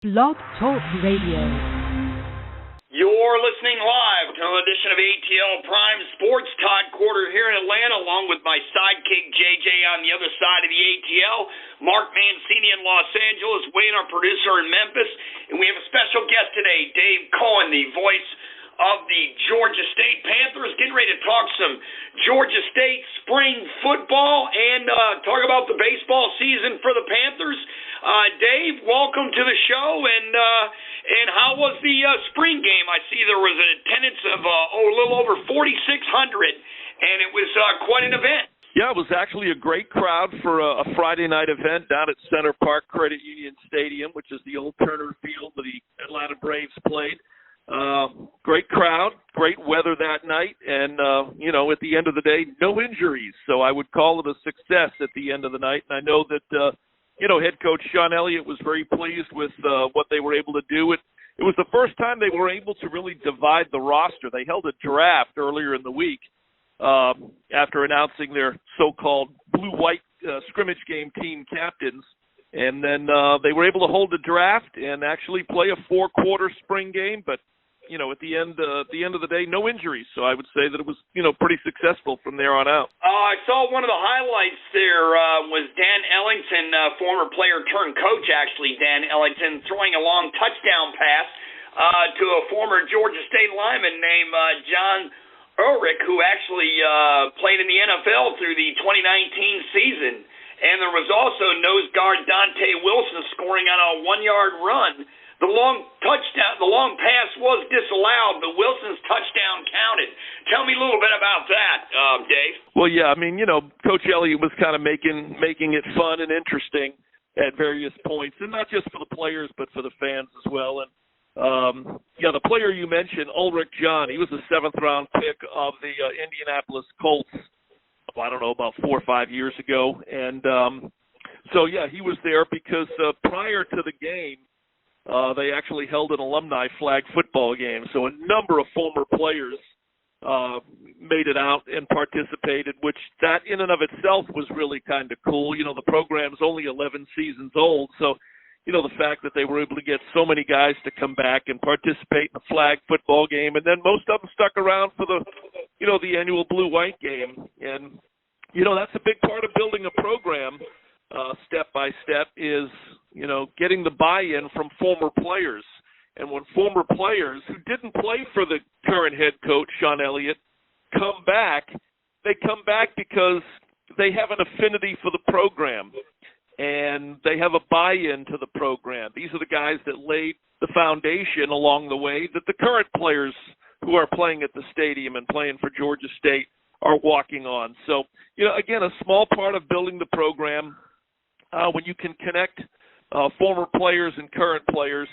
Blog Talk Radio. You're listening live to an edition of ATL Prime Sports. Todd Corder here in Atlanta, along with my sidekick JJ on the other side of the ATL. Mark Mancini in Los Angeles, Wayne, our producer in Memphis. And we have a special guest today, Dave Cohen, the voice of the Georgia State Panthers, getting ready to talk some Georgia State spring football and talk about the baseball season for the Panthers. Dave, welcome to the show, and how was the spring game? I see there was an attendance of a little over 4,600, and it was quite an event. Yeah, it was actually a great crowd for a Friday night event down at Center Park Credit Union Stadium, which is the old Turner Field where the Atlanta Braves played. Great crowd, great weather that night, and, at the end of the day, no injuries. So I would call it a success at the end of the night. And I know that, head coach Sean Elliott was very pleased with what they were able to do. It was the first time they were able to really divide the roster. They held a draft earlier in the week after announcing their so-called blue-white scrimmage game team captains. And then they were able to hold a draft and actually play a four-quarter spring game, but at the end of the day, no injuries. So I would say that it was, pretty successful from there on out. I saw one of the highlights there was Dan Ellington, former player turned coach, actually, Dan Ellington, throwing a long touchdown pass to a former Georgia State lineman named John Ulrich, who actually played in the NFL through the 2019 season. And there was also nose guard Dante Wilson scoring on a 1-yard run. The long pass was disallowed, but Wilson's touchdown counted. Tell me a little bit about that, Dave. Well, yeah, Coach Elliott was kind of making it fun and interesting at various points, and not just for the players, but for the fans as well. And the player you mentioned, Ulrich John, he was a 7th-round pick of the Indianapolis Colts. I don't know, about 4 or 5 years ago. And he was there because prior to the game, they actually held an alumni flag football game. So a number of former players made it out and participated, which that in and of itself was really kind of cool. The program's only 11 seasons old, so the fact that they were able to get so many guys to come back and participate in the flag football game, and then most of them stuck around for the annual blue-white game. And, that's a big part of building a program step by step is, getting the buy-in from former players. And when former players who didn't play for the current head coach, Sean Elliott, come back, they come back because they have an affinity for the program and they have a buy-in to the program. These are the guys that laid the foundation along the way that the current players who are playing at the stadium and playing for Georgia State are walking on. So, again, a small part of building the program, when you can connect former players and current players,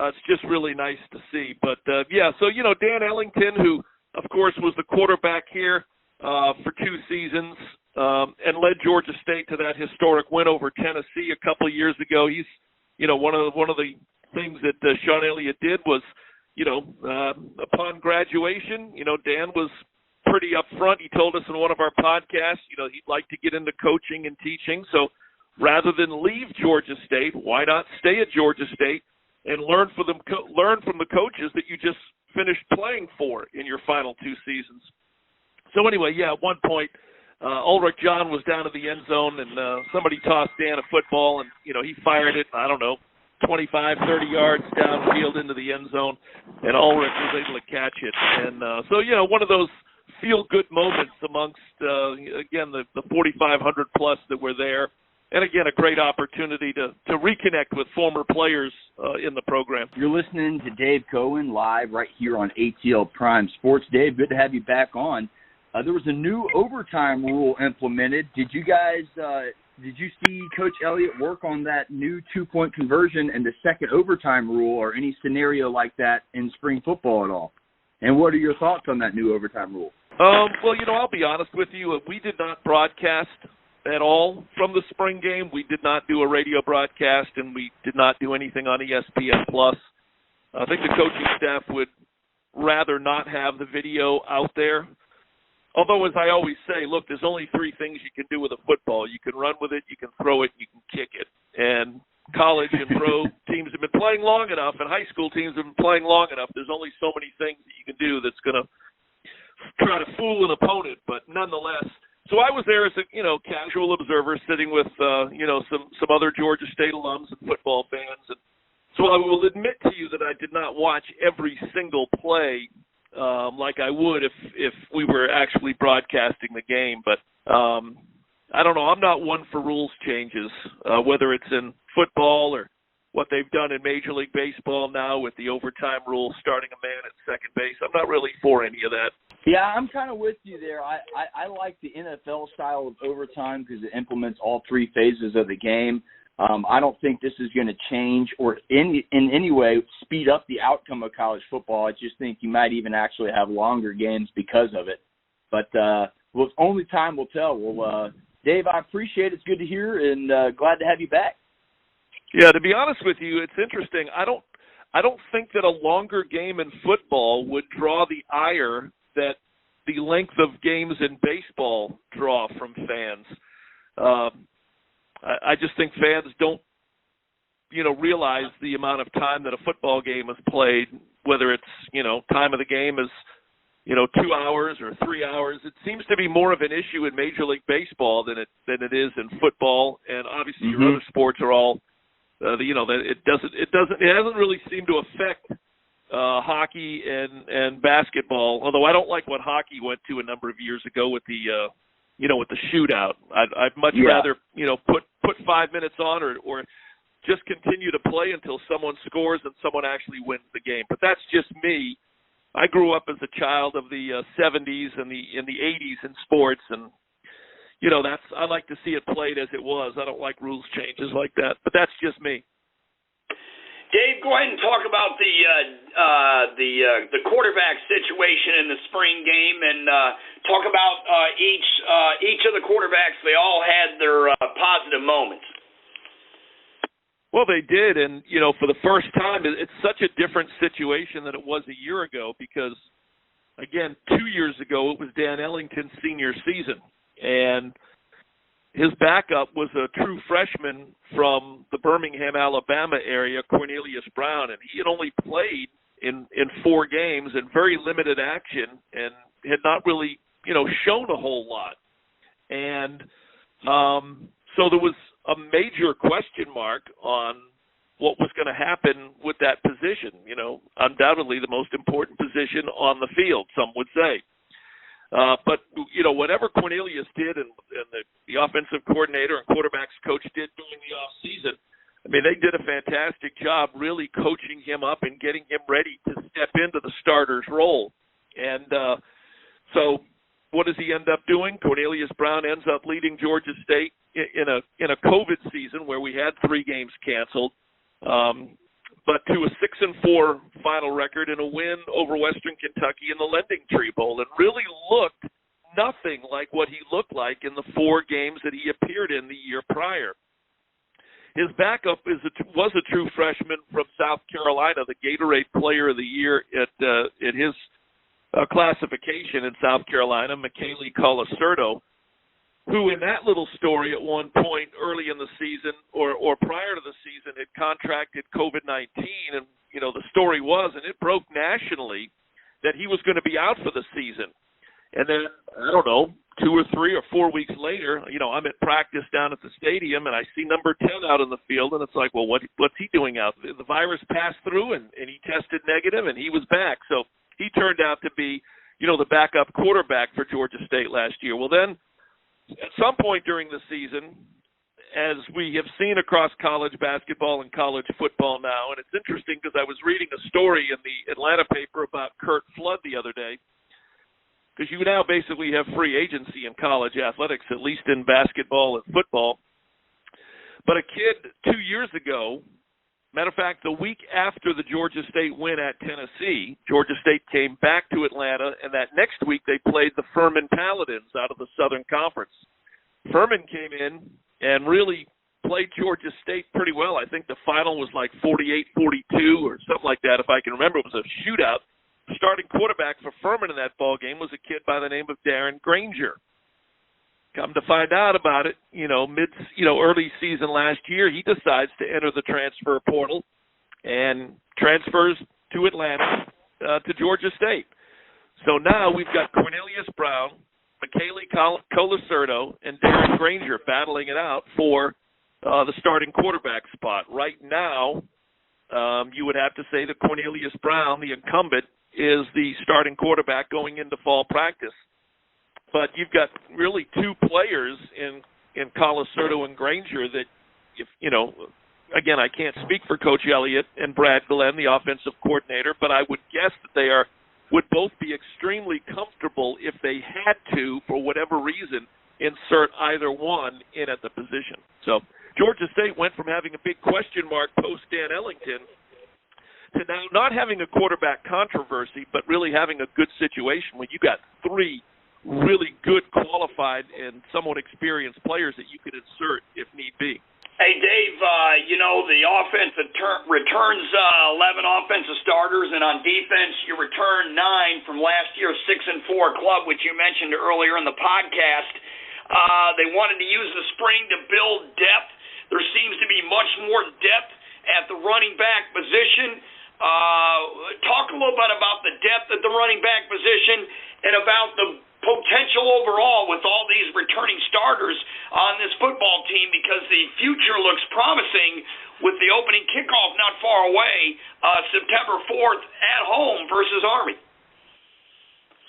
it's just really nice to see. But, Dan Ellington, who, of course, was the quarterback here for 2 seasons and led Georgia State to that historic win over Tennessee a couple of years ago. He's, one of the things that Sean Elliott did was, upon graduation, Dan was pretty upfront. He told us in one of our podcasts, he'd like to get into coaching and teaching. So rather than leave Georgia State, why not stay at Georgia State and learn from the coaches that you just finished playing for in your final 2 seasons? So anyway, at one point, Ulrich John was down in the end zone, and somebody tossed Dan a football, and, he fired it, 25, 30 yards downfield into the end zone, and Ulrich was able to catch it. And one of those feel-good moments amongst, again, the 4,500-plus that were there. And, again, a great opportunity to reconnect with former players in the program. You're listening to Dave Cohen live right here on ATL Prime Sports. Dave, good to have you back on. There was a new overtime rule implemented. Did you see Coach Elliott work on that new 2-point conversion and the second overtime rule or any scenario like that in spring football at all? And what are your thoughts on that new overtime rule? I'll be honest with you. We did not broadcast at all from the spring game. We did not do a radio broadcast, and we did not do anything on ESPN+. I think the coaching staff would rather not have the video out there. Although, as I always say, look, there's only 3 things you can do with a football. You can run with it, you can throw it, you can kick it. And college and pro teams have been playing long enough, and high school teams have been playing long enough. There's only so many things that you can do that's going to try to fool an opponent, but nonetheless. So I was there as a, casual observer sitting with, some other Georgia State alums and football fans. And so I will admit to you that I did not watch every single play like I would if we were actually broadcasting the game. But I don't know. I'm not one for rules changes, whether it's in football or what they've done in Major League Baseball now with the overtime rule starting a man at second base. I'm not really for any of that. Yeah, I'm kind of with you there. I like the NFL style of overtime because it implements all three phases of the game. I don't think this is going to change or in any way speed up the outcome of college football. I just think you might even actually have longer games because of it. But only time will tell. Well, Dave, I appreciate it. It's good to hear and glad to have you back. Yeah, to be honest with you, it's interesting. I don't think that a longer game in football would draw the ire that the length of games in baseball draw from fans. I just think fans don't, realize the amount of time that a football game is played, whether it's, time of the game is, 2 hours or 3 hours. It seems to be more of an issue in Major League Baseball than it is in football, and obviously your other sports are all, it hasn't really seemed to affect hockey and basketball. Although I don't like what hockey went to a number of years ago with the with the shootout. I'd much rather put 5 minutes on or just continue to play until someone scores and someone actually wins the game. But that's just me. I grew up as a child of the 70s and the 80s in sports, and I like to see it played as it was. I don't like rules changes like that, but that's just me. Dave, go ahead and talk about the quarterback situation in the spring game, and talk about each of the quarterbacks. They all had their positive moments. Well, they did, and for the first time, it's such a different situation than it was a year ago because, again, 2 years ago it was Dan Ellington's senior season, and his backup was a true freshman from the Birmingham, Alabama area, Cornelius Brown, and he had only played in 4 games in very limited action and had not really, shown a whole lot. And so there was a major question mark on what was going to happen with that position, undoubtedly the most important position on the field, some would say. But, whatever Cornelius did and the offensive coordinator and quarterbacks coach did during the offseason, I mean, they did a fantastic job really coaching him up and getting him ready to step into the starter's role. And so what does he end up doing? Cornelius Brown ends up leading Georgia State in a COVID season where we had 3 games canceled. But to a 6-4 final record and a win over Western Kentucky in the Lending Tree Bowl, and really looked nothing like what he looked like in the 4 games that he appeared in the year prior. His backup was a true freshman from South Carolina, the Gatorade Player of the Year at his classification in South Carolina, Michele Colasurdo, who in that little story at one point early in the season or prior to the season had contracted COVID-19. And, the story was, and it broke nationally, that he was going to be out for the season. And then, I don't know, 2 or 3 or 4 weeks later, I'm at practice down at the stadium, and I see number 10 out in the field, and it's like, well, what's he doing out there? The virus passed through, and he tested negative, and he was back. So he turned out to be, the backup quarterback for Georgia State last year. Well, then, at some point during the season, as we have seen across college basketball and college football now, and it's interesting because I was reading a story in the Atlanta paper about Curt Flood the other day, because you now basically have free agency in college athletics, at least in basketball and football. But a kid 2 years ago, matter of fact, the week after the Georgia State win at Tennessee, Georgia State came back to Atlanta, and that next week they played the Furman Paladins out of the Southern Conference. Furman came in and really played Georgia State pretty well. I think the final was like 48-42 or something like that, if I can remember. It was a shootout. The starting quarterback for Furman in that ball game was a kid by the name of Darren Granger. Come to find out about it, early season last year, he decides to enter the transfer portal and transfers to Atlanta, to Georgia State. So now we've got Cornelius Brown, Michele Colasurdo, and Darren Granger battling it out for the starting quarterback spot. Right now, you would have to say that Cornelius Brown, the incumbent, is the starting quarterback going into fall practice. But you've got really two players in Colasurdo and Granger that, again, I can't speak for Coach Elliott and Brad Glenn, the offensive coordinator, but I would guess that they would both be extremely comfortable if they had to, for whatever reason, insert either one in at the position. So Georgia State went from having a big question mark post Dan Ellington to now not having a quarterback controversy, but really having a good situation when you got three really good, qualified, and somewhat experienced players that you could insert if need be. Hey, Dave, the offense returns 11 offensive starters, and on defense you return 9 from last year's 6-4 club, which you mentioned earlier in the podcast. They wanted to use the spring to build depth. There seems to be much more depth at the running back position. Talk a little bit about the depth at the running back position and about the potential overall with all these returning starters on this football team, because the future looks promising with the opening kickoff not far away, September 4th at home versus Army.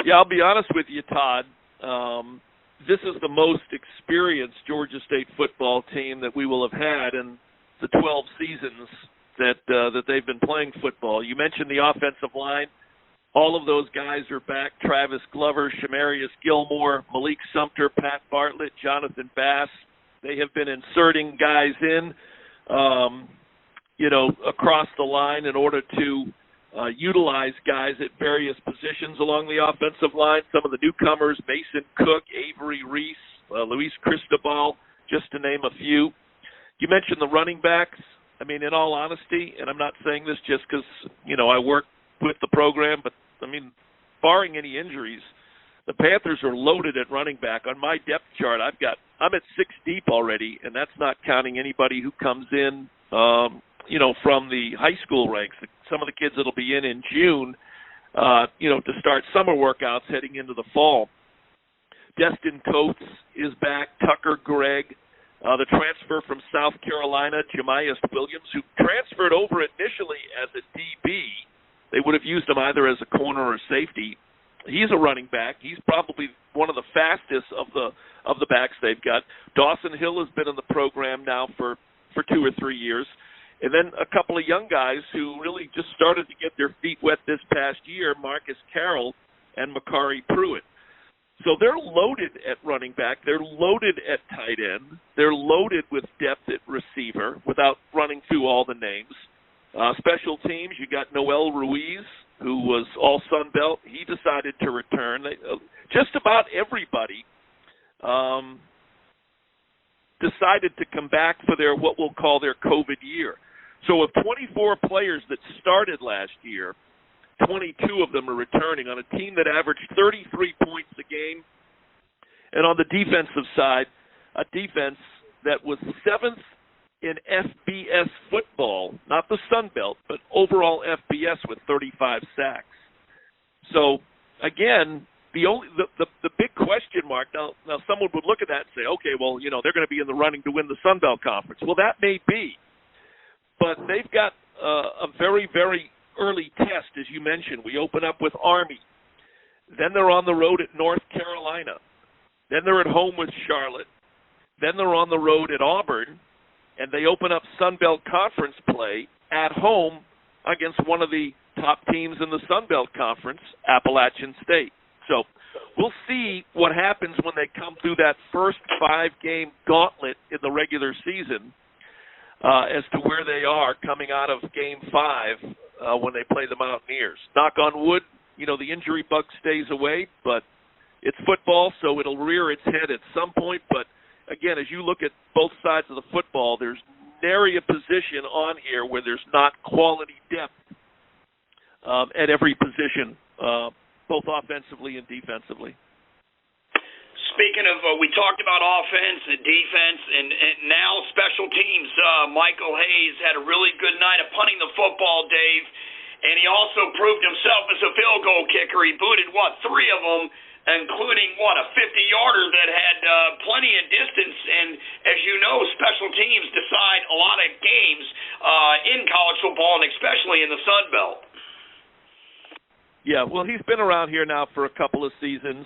Yeah, I'll be honest with you, Todd. This is the most experienced Georgia State football team that we will have had in the 12 seasons that they've been playing football. You mentioned the offensive line. All of those guys are back. Travis Glover, Shamarius Gilmore, Malik Sumter, Pat Bartlett, Jonathan Bass. They have been inserting guys in, across the line in order to utilize guys at various positions along the offensive line. Some of the newcomers, Mason Cook, Avery Reese, Luis Cristobal, just to name a few. You mentioned the running backs. I mean, in all honesty, and I'm not saying this just because, I work with the program, but, barring any injuries, the Panthers are loaded at running back. On my depth chart, I'm at 6 deep already, and that's not counting anybody who comes in, from the high school ranks. Some of the kids that'll be in June, to start summer workouts heading into the fall. Destin Coates is back, Tucker Gregg, the transfer from South Carolina, Jamias Williams, who transferred over initially as a DB. They would have used him either as a corner or safety. He's a running back. He's probably one of the fastest of the backs they've got. Dawson Hill has been in the program now for 2 or 3 years. And then a couple of young guys who really just started to get their feet wet this past year, Marcus Carroll and Makari Pruitt. So they're loaded at running back. They're loaded at tight end. They're loaded with depth at receiver without running through all the names. Special teams, you got Noel Ruiz, who was all Sun Belt. He decided to return. Just about everybody decided to come back for what we'll call their COVID year. So of 24 players that started last year, 22 of them are returning on a team that averaged 33 points a game. And on the defensive side, a defense that was 7th in FBS football, not the Sun Belt, but overall FBS with 35 sacks. So, again, the big question mark, now someone would look at that and say, okay, well, they're going to be in the running to win the Sun Belt Conference. Well, that may be. But they've got a very, very early test, as you mentioned. We open up with Army. Then they're on the road at North Carolina. Then they're at home with Charlotte. Then they're on the road at Auburn. And they open up Sun Belt Conference play at home against one of the top teams in the Sun Belt Conference, Appalachian State. So we'll see what happens when they come through that first 5-game gauntlet in the regular season as to where they are coming out of Game 5 when they play the Mountaineers. Knock on wood, the injury bug stays away, but it's football, so it'll rear its head at some point. But, again, as you look at both sides of the football, there's nary a position on here where there's not quality depth at every position, both offensively and defensively. Speaking of, we talked about offense and defense and now special teams. Michael Hayes had a really good night of punting the football, Dave, and he also proved himself as a field goal kicker. He booted, 3 of them, including, a 50-yarder that had plenty of distance. And as you know, special teams decide a lot of games in college football and especially in the Sun Belt. Yeah, well, he's been around here now for a couple of seasons.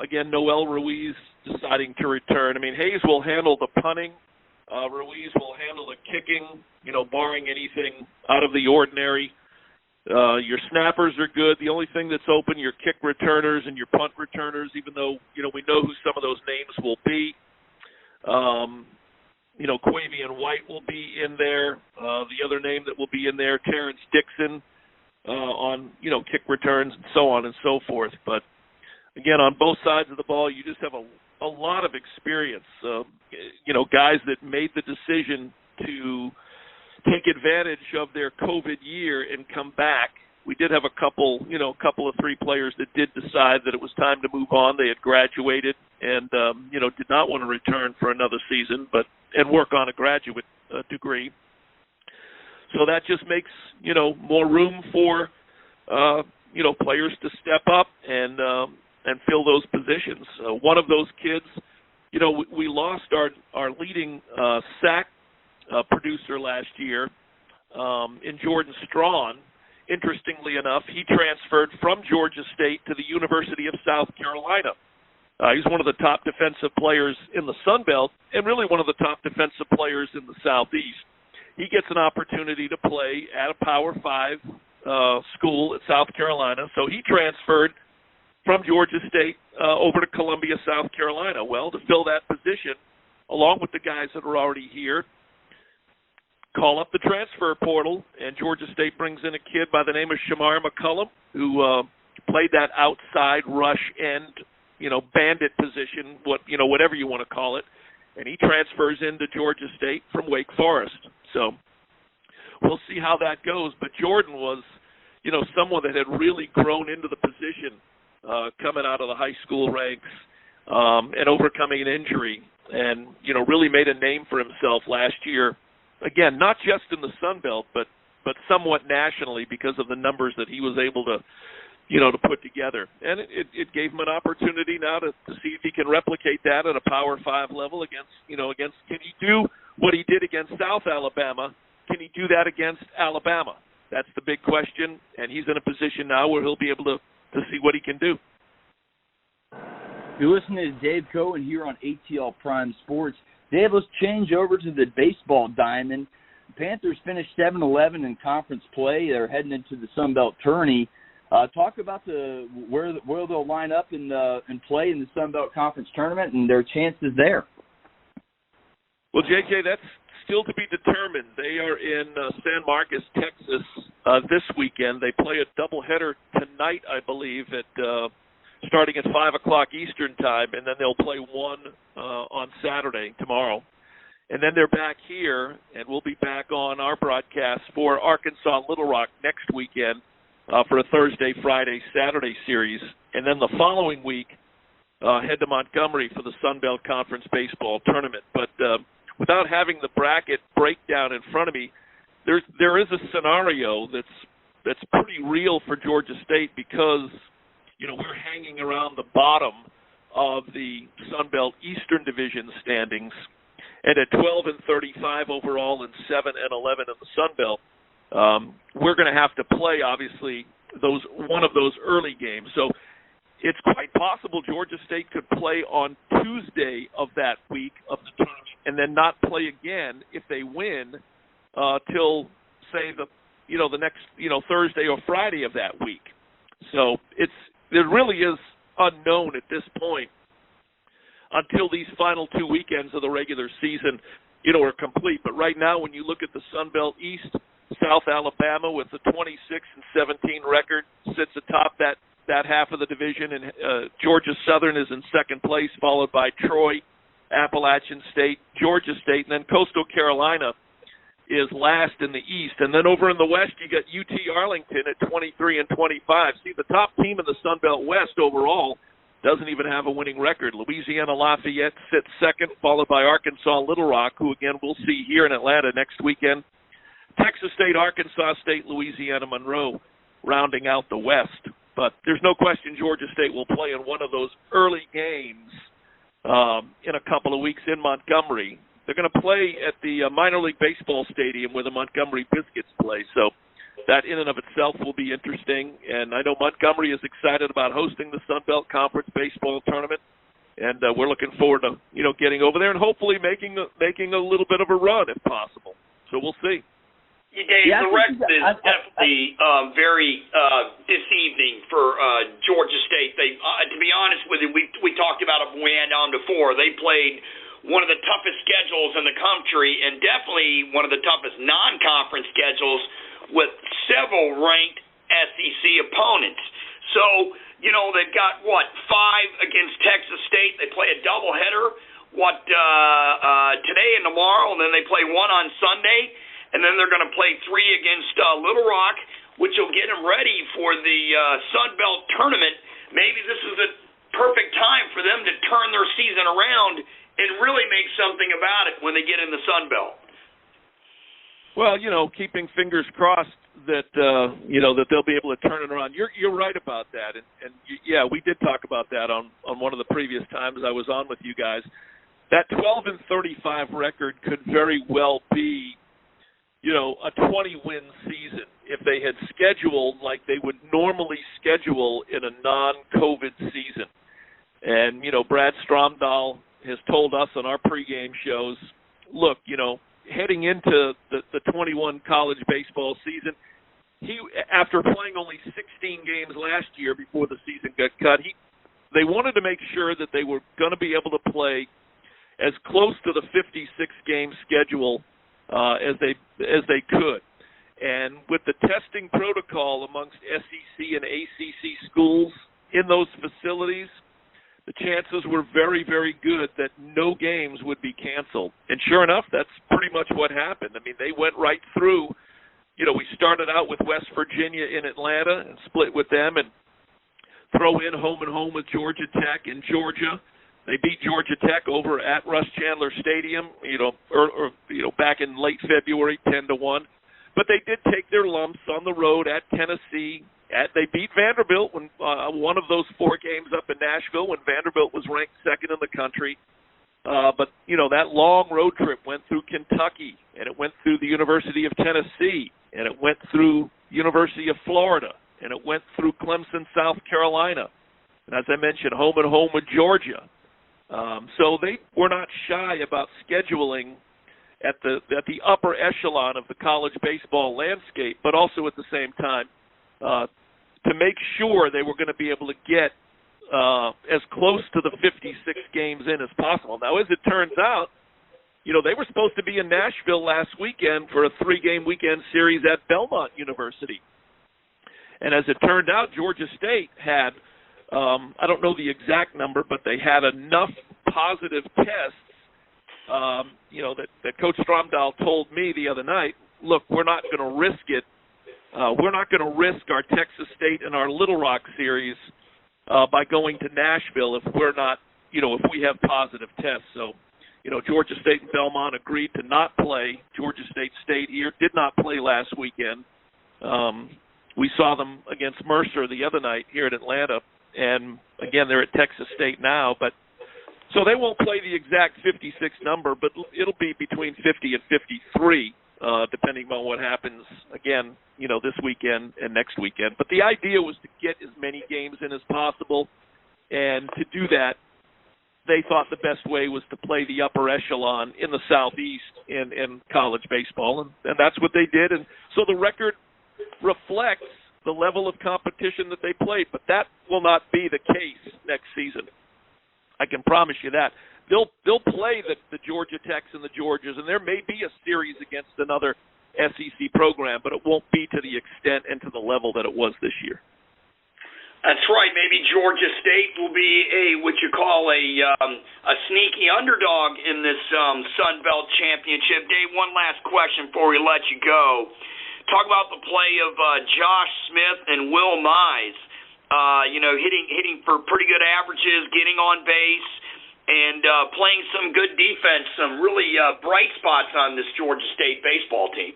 Again, Noel Ruiz deciding to return. I mean, Hayes will handle the punting. Ruiz will handle the kicking, barring anything out of the ordinary. Your snappers are good. The only thing that's open, your kick returners and your punt returners, even though, we know who some of those names will be. Quavian White will be in there. The other name that will be in there, Terrence Dixon, on, kick returns and so on and so forth. But, again, on both sides of the ball, you just have a lot of experience. Guys that made the decision to take advantage of their COVID year and come back. We did have a couple of 3 players that did decide that it was time to move on. They had graduated and, did not want to return for another season, and work on a graduate degree. So that just makes, more room for, players to step up and fill those positions. One of those kids, we lost our leading sack producer last year in Jordan Strawn. Interestingly enough, he transferred from Georgia State to the University of South Carolina. He's one of the top defensive players in the Sun Belt and really one of the top defensive players in the Southeast. He gets an opportunity to play at a Power 5 school at South Carolina, so he transferred from Georgia State over to Columbia, South Carolina. Well, to fill that position, along with the guys that are already here, call up the transfer portal, and Georgia State brings in a kid by the name of Shamar McCullum, who played that outside rush end, bandit position, whatever you want to call it, and he transfers into Georgia State from Wake Forest. So we'll see how that goes. But Jordan was, someone that had really grown into the position coming out of the high school ranks and overcoming an injury and, really made a name for himself last year. Again, not just in the Sun Belt, but somewhat nationally because of the numbers that he was able to, to put together. And it gave him an opportunity now to see if he can replicate that at a Power 5 level against, can he do what he did against South Alabama? Can he do that against Alabama? That's the big question, and he's in a position now where he'll be able to see what he can do. You're listening to Dave Cohen here on ATL Prime Sports. Dave, let's change over to the baseball diamond. The Panthers finished 7-11 in conference play. They're heading into the Sun Belt tourney. Talk about where they'll line up and play in the Sun Belt Conference tournament and their chances there. Well, JJ, that's still to be determined. They are in San Marcos, Texas this weekend. They play a doubleheader tonight, I believe, at starting at 5 o'clock Eastern time, and then they'll play one on Saturday, tomorrow. And then they're back here, and we'll be back on our broadcast for Arkansas Little Rock next weekend for a Thursday, Friday, Saturday series. And then the following week, head to Montgomery for the Sun Belt Conference Baseball Tournament. But without having the bracket breakdown in front of me, there is a scenario that's pretty real for Georgia State because we're hanging around the bottom of the Sun Belt Eastern Division standings, and at 12-35 overall and 7-11 in the Sun Belt, we're going to have to play obviously one of those early games. So it's quite possible Georgia State could play on Tuesday of that week of the tournament and then not play again if they win till say the next Thursday or Friday of that week. So it really is unknown at this point until these final 2 weekends of the regular season, are complete. But right now, when you look at the Sun Belt East, South Alabama with a 26-17 record sits atop that half of the division, and Georgia Southern is in second place, followed by Troy, Appalachian State, Georgia State, and then Coastal Carolina is last in the East. And then over in the West, you got UT Arlington at 23-25. See, the top team in the Sun Belt West overall doesn't even have a winning record. Louisiana Lafayette sits second, followed by Arkansas Little Rock, who, again, we'll see here in Atlanta next weekend. Texas State, Arkansas State, Louisiana Monroe rounding out the West. But there's no question Georgia State will play in one of those early games in a couple of weeks in Montgomery. They're going to play at the minor league baseball stadium where the Montgomery Biscuits play. So that in and of itself will be interesting. And I know Montgomery is excited about hosting the Sun Belt Conference baseball tournament. And we're looking forward to, getting over there and hopefully making a little bit of a run if possible. So we'll see. Yeah, Dave, the record is definitely very this evening for Georgia State. They, to be honest with you, we talked about it when we had on before. They played one of the toughest schedules in the country and definitely one of the toughest non-conference schedules with several ranked SEC opponents. So, they've got, 5 against Texas State. They play a doubleheader, today and tomorrow, and then they play one on Sunday. And then they're going to play 3 against Little Rock, which will get them ready for the Sun Belt tournament. Maybe this is the perfect time for them to turn their season around and really make something about it when they get in the Sun Belt. Well, keeping fingers crossed that that they'll be able to turn it around. You're right about that, and yeah, we did talk about that on one of the previous times I was on with you guys. That 12-35 record could very well be a 20-win season if they had scheduled like they would normally schedule in a non-COVID season. And, Brad Stromdahl has told us on our pregame shows, look, heading into the 21 college baseball season, after playing only 16 games last year before the season got cut, they wanted to make sure that they were going to be able to play as close to the 56-game schedule as they could. And with the testing protocol amongst SEC and ACC schools in those facilities, the chances were very, very good that no games would be canceled. And sure enough, that's pretty much what happened. I mean, they went right through. We started out with West Virginia in Atlanta and split with them and throw in home and home with Georgia Tech in Georgia. They beat Georgia Tech over at Russ Chandler Stadium, back in late February, 10-1. But they did take their lumps on the road at Tennessee. They beat Vanderbilt when one of those 4 games up in Nashville when Vanderbilt was ranked second in the country. But that long road trip went through Kentucky, and it went through the University of Tennessee, and it went through University of Florida, and it went through Clemson, South Carolina. And as I mentioned, home and home with Georgia. So they were not shy about scheduling at the upper echelon of the college baseball landscape, but also at the same time to make sure they were going to be able to get as close to the 56 games in as possible. Now, as it turns out, they were supposed to be in Nashville last weekend for a 3-game weekend series at Belmont University. And as it turned out, Georgia State had I don't know the exact number, but they had enough positive tests, that Coach Stromdahl told me the other night, look, we're not going to risk it. We're not going to risk our Texas State and our Little Rock series by going to Nashville if we're not, if we have positive tests. So, Georgia State and Belmont agreed to not play. Georgia State stayed here, did not play last weekend. We saw them against Mercer the other night here in Atlanta. And, again, they're at Texas State now. But so they won't play the exact 56 number, but it'll be between 50 and 53, depending on what happens, again, this weekend and next weekend. But the idea was to get as many games in as possible. And to do that, they thought the best way was to play the upper echelon in the Southeast in college baseball. And that's what they did. And so the record reflects the level of competition that they played, but that will not be the case next season. I can promise you that. They'll play the Georgia Techs and the Georgias, and there may be a series against another SEC program, but it won't be to the extent and to the level that it was this year. That's right. Maybe Georgia State will be what you call a sneaky underdog in this Sun Belt Championship. Dave, one last question before we let you go. Talk about the play of Josh Smith and Will Mize hitting for pretty good averages, getting on base, and playing some good defense, some really bright spots on this Georgia State baseball team.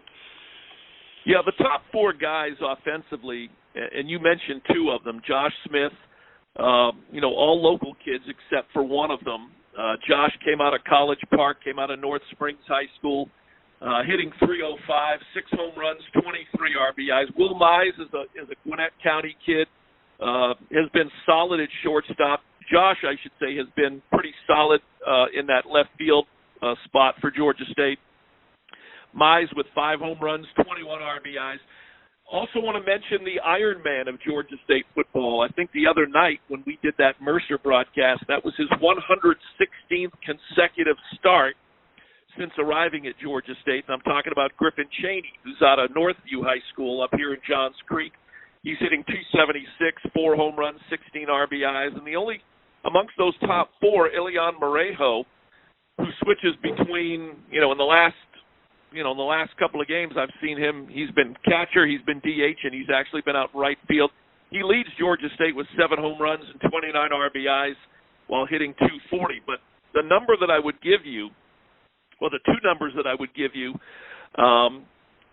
Yeah, the top four guys offensively, and you mentioned two of them, Josh Smith, all local kids except for one of them. Josh came out of College Park, came out of North Springs High School, hitting .305, 6 home runs, 23 RBIs. Will Mize is a Gwinnett County kid, has been solid at shortstop. Josh, I should say, has been pretty solid in that left field spot for Georgia State. Mize with 5 home runs, 21 RBIs. Also want to mention the Iron Man of Georgia State football. I think the other night when we did that Mercer broadcast, that was his 116th consecutive start since arriving at Georgia State. And I'm talking about Griffin Chaney, who's out of Northview High School up here in Johns Creek. He's hitting .276, 4 home runs, 16 RBIs. And the only, amongst those top four, Elian Morejo, who switches between, in the last couple of games I've seen him, he's been catcher, he's been DH, and he's actually been out right field. He leads Georgia State with 7 home runs and 29 RBIs while hitting .240. But the number that I would give you, well, the two numbers that I would give you,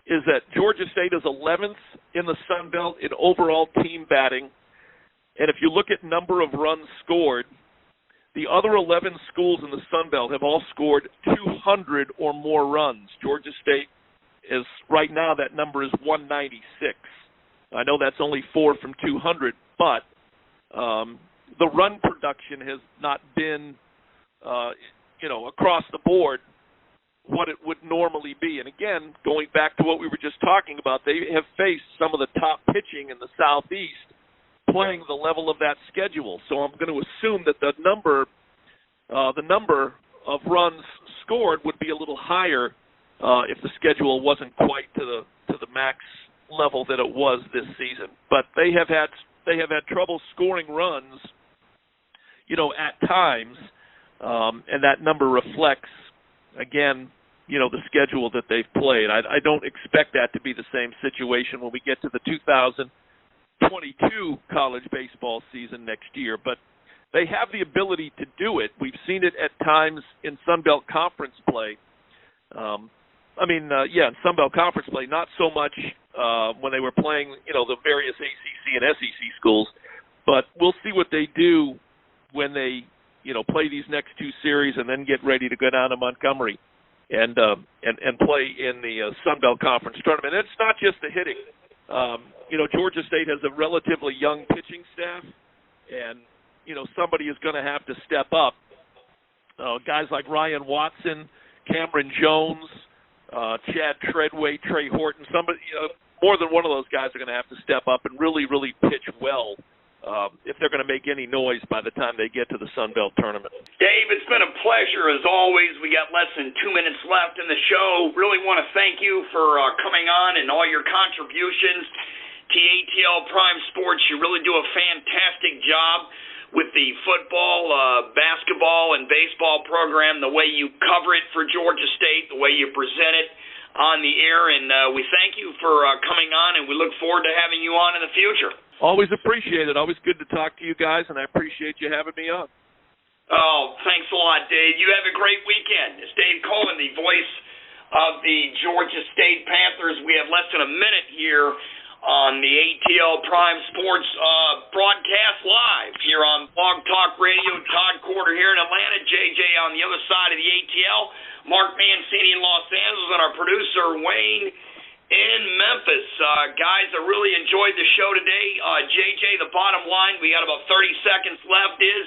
is that Georgia State is 11th in the Sun Belt in overall team batting. And if you look at number of runs scored, the other 11 schools in the Sun Belt have all scored 200 or more runs. Georgia State is, right now, that number is 196. I know that's only 4 from 200, but the run production has not been, across the board what it would normally be. And again, going back to what we were just talking about, they have faced some of the top pitching in the Southeast playing the level of that schedule. So I'm going to assume that the number of runs scored would be a little higher if the schedule wasn't quite to the max level that it was this season. But they have had trouble scoring runs, at times, and that number reflects, again, the schedule that they've played. I don't expect that to be the same situation when we get to the 2022 college baseball season next year, but they have the ability to do it. We've seen it at times in Sun Belt Conference play. In Sun Belt Conference play, not so much when they were playing, the various ACC and SEC schools, but we'll see what they do when they, play these next two series and then get ready to go down to Montgomery and play in the Sun Belt Conference tournament. And it's not just the hitting. Georgia State has a relatively young pitching staff, and, somebody is going to have to step up. Guys like Ryan Watson, Cameron Jones, Chad Treadway, Trey Horton, more than one of those guys are going to have to step up and really, really pitch well if they're going to make any noise by the time they get to the Sun Belt tournament. Dave, it's been a pleasure as always. We got less than 2 minutes left in the show. Really want to thank you for coming on and all your contributions to ATL Prime Sports. You really do a fantastic job with the football, basketball, and baseball program, the way you cover it for Georgia State, the way you present it on the air, and we thank you for coming on, and we look forward to having you on in the future. Always appreciate it. Always good to talk to you guys, and I appreciate you having me on. Oh, thanks a lot, Dave. You have a great weekend. It's Dave Cohen, the voice of the Georgia State Panthers. We have less than a minute here on the ATL Prime Sports broadcast live here on Blog Talk Radio. Todd Corder here in Atlanta, JJ on the other side of the ATL, Mark Mancini in Los Angeles, and our producer, Wayne, in Memphis. Guys, I really enjoyed the show today. JJ, the bottom line, we got about 30 seconds left, is,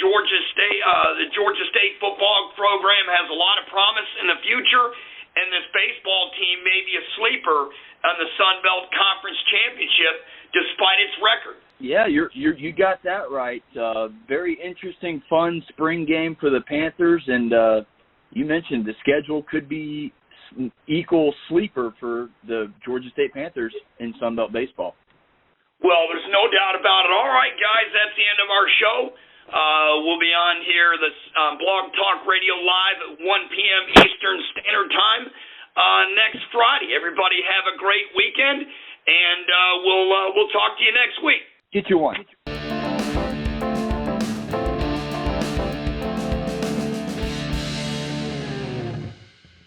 Georgia State, the Georgia State football program has a lot of promise in the future, and this baseball team may be a sleeper on the Sun Belt Conference Championship despite its record. Yeah, you got that right. Very interesting, fun spring game for the Panthers, and you mentioned the schedule could be equal sleeper for the Georgia State Panthers in Sun Belt baseball. Well, there's no doubt about it. All right, guys, that's the end of our show. We'll be on here Blog Talk Radio live at 1 p.m. Eastern Standard Time next Friday. Everybody have a great weekend, and we'll talk to you next week. Get you one.